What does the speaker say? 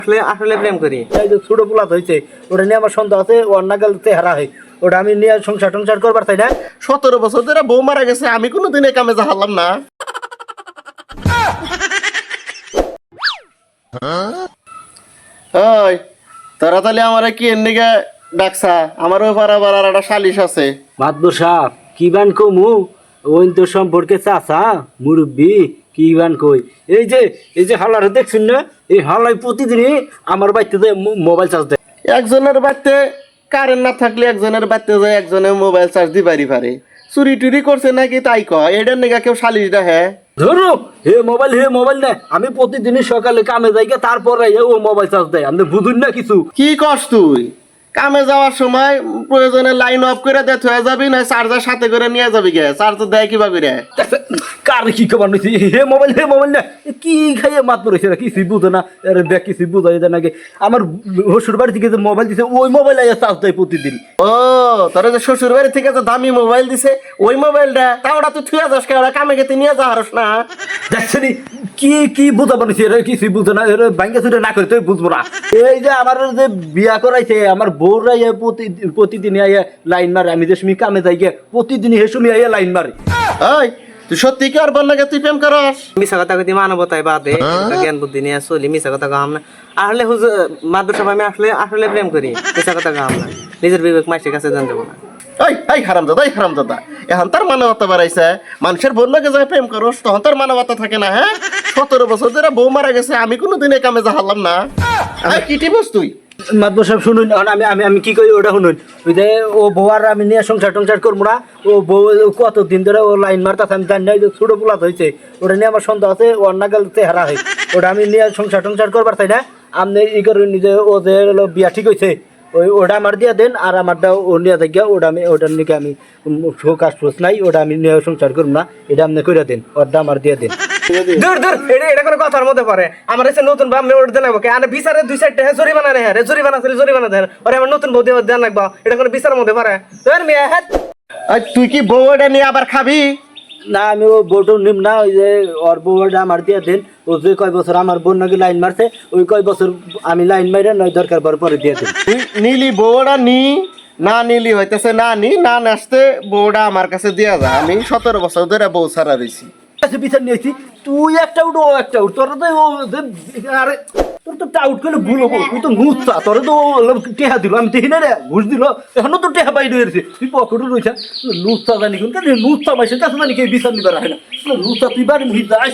আসলে আসলে প্রেম করি। এই যে ছোট পোলাত হয়েছে ওটা নিয়ে আমার সন্দেহ আছে, ও নাগাল চেহারা হয়, ওটা আমি নিয়ে সংসার টংসার করবার চাই না। 17 বছর ধরে বউ মারা গেছে, আমি কোনোদিন এই কামে যাহালাম না। ওই তোরা তাহলে আমার কি এর ডাকছা? আমারও পারাবার আর একটা সালিশ আছে। মাতবর সাহ কি বান কমু, ওই তো সম্পর্কে চাচা মুরব্বী কি বান কই। এই যে হালার দেখছেন না, এই হালাই প্রতিদিনই আমার বাড়িতে মোবাইল চার্জ দেয়। একজনের বাড়িতে কারেন্ট না থাকলে একজনের বাড়িতে যায় একজনের মোবাইল চার্জ দিবারই পারে। চুরি টুরি করছে নাকি তাই কয়, এটার নেগা কেউ সালিশ দেখে? ধরো হে মোবাইল না, আমি প্রতিদিনই সকালে কামে যাই তারপরে ও মোবাইল চার্জ দেয়, আপনি বুঝুন না কিছু। কি কস তুই? কামে যাওয়ার সময় প্রয়োজনে লাইন অফ করে দে থয়ে যাবি, না চার্জার সাথে করে নিয়ে যাবি গে? চার্জার দেয় কিবা করে? কার কি খবর নিছি? হে মোবাইল না, কি খাইয়ে মাত পড়েছে না, কিছু বুঝে না, আরে দেখ কিছু বুঝাই দেয় নাকি। আমার শ্বশুর বাড়ি থেকে যে মোবাইল দিছে ওই মোবাইল চার্জ দেয় প্রতিদিন। ও তোর যে শ্বশুর বাড়ি থেকে যে দামি মোবাইল দিছে ওই মোবাইলটা তা ওটা তুই থুয়ে যাস কে? ওরা কামে গেতে নিয়ে যাওয়ারস না? দেখছেনি কি বুঝাবো নিছি, কিছু বুঝে না, ব্যাংকে ছুটে না করে তুই বুঝবো না। এই যে আমার যে বিয়া করাইছে আমার বউরা প্রতিদিন লাইন মারে, আমি যে সময় কামে যাই গিয়ে প্রতিদিন হে সময় লাইন মারে। ওই তুই সত্যি কি আর বললে তুই প্রেম করস? মিশা কথা কইতে মানবতায় বাদে জ্ঞান বুদ্ধি নিয়ে চলি, মিশা কথা কাম না। আসলে হুজুর মাদ্রাসা সবাই আমি আসলে প্রেম করি, মিশা কথা কাম না। নিজের বিবেক মাসের কাছে জানতে না। এই হারামজাদা এখন তার মানবতা বাড়াইছে। মানুষের বন্যাকে যায় প্রেম করস তখন তার মানবতা থাকে না? হ্যাঁ 17 বছর ধরে বউ মারা গেছে, আমি কোনোদিন এই কামে যাহালাম না। কি টিপস তুই? মাতবর সাহেব শুনুন, আমি কি করি ওটা শুনুন। ওই যে ও বউ আর আমি নিয়ে সংসার টংসার করবো না, ও বউ কতদিন ধরে ও লাইন মারতেছে আমি জানি না, ছোট পোলাত হয়েছে ওটা নিয়ে আমার সন্দেহ আছে, ও নাগাল চেহারা হয়, ওটা আমি নিয়ে সংসার টংসার করবার চাই না। আপনি ই করেন যে ও যে বিয়া ঠিক হয়েছে ওটা আমার দিয়ে দেন, আর আমারটা ও নিয়ে থাকিয়া ওটার নিকে আমি কাজ ফোস নাই, ওটা আমি নিয়ে সংসার করবো না, এটা আপনি করে দেন, ওটা আমার দিয়ে দেন। দূর এটা কোনো কথার মধ্যে পড়ে? আমার এসে নতুন বাপ আমি ওটা দেন লাগবো, আরে বিচারে 2-4টা জরিমানা রে, জরিমানা ছিল জরিমানা দেন, ওরে আমার নতুন বউ দেন লাগবো, এটা কোনো বিচারের মধ্যে পড়ে? মেয়ে হ্যাঁ তুই কি বউ এটা নিয়ে আবার খাবি? না আমি ও বউটাও নিম না, ওই যে ওর বউটা আমার দিয়ে দেন। ও যে কয় বছর আমার বোন নাকি লাইন মারছে, ওই কয় বছর আমি লাইন মাইরে নয় দরকার পরে দিয়ে দেন। তুই নিলি বউটা না নিলি হইতেছে না না নাচতে বউটা আমার কাছে দিয়া যা। আমি 17 বছর ধরে বউ ছাড়া রয়েছি। বিচার নিয়েছি, তুই একটা উঠ ও একটা উঠ, তোর তো আরে তোর তো টাউট করলে ভুল হবো, তুই তো মুচা, তোর তো টেহা দিল আমি দেখি না রে, ঘুষ দিল, এখনো তো টেহা বাইরে হয়েছে, তুই পকেটে রয়েছে লুচা জানি কোন লুচা মাইছে কাছে জানি কে বিচার নিবার হয় না, লুচা তুই বাড়ি মুহি যাস।